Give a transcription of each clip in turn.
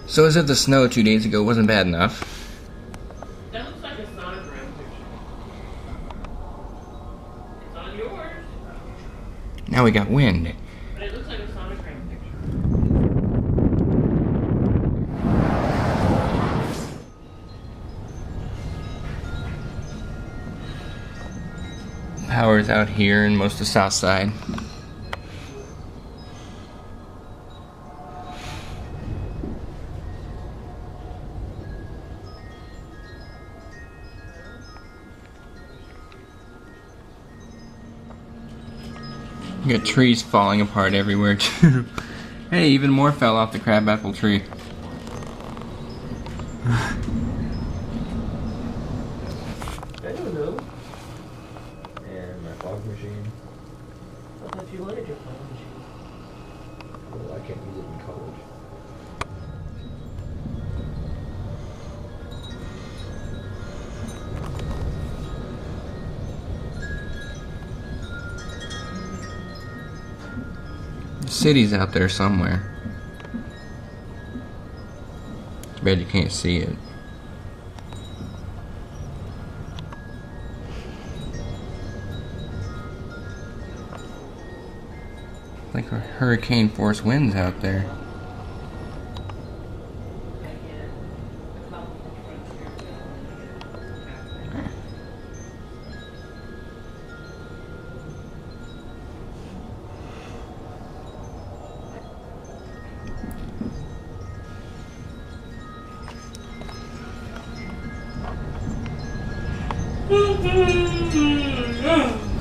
So as if the snow 2 days ago wasn't bad enough. That looks like a sonogram picture. It's on yours. Now we got wind. But it looks like a sonogram picture. Power's out here in most of the south side. You got trees falling apart everywhere too. Hey, even more fell off the crabapple tree. I don't know. And my fog machine. I thought you wanted your fog machine. Well, I can't use it in college. The city's out there somewhere. Too bad you can't see it. Like hurricane force winds out there.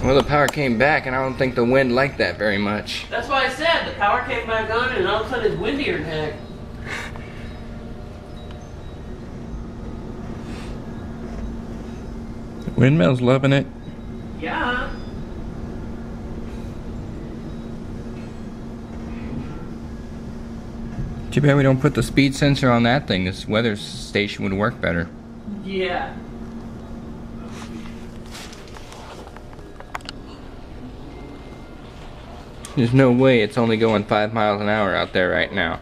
Well, the power came back, and I don't think the wind liked that very much. That's why I said the power came back on, and all of a sudden it's windier than heck. Windmill's loving it. Yeah. Too bad we don't put the speed sensor on that thing. This weather station would work better. Yeah. There's no way it's only going 5 miles an hour out there right now.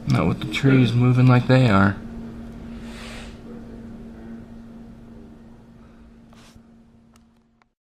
Not with the trees moving like they are.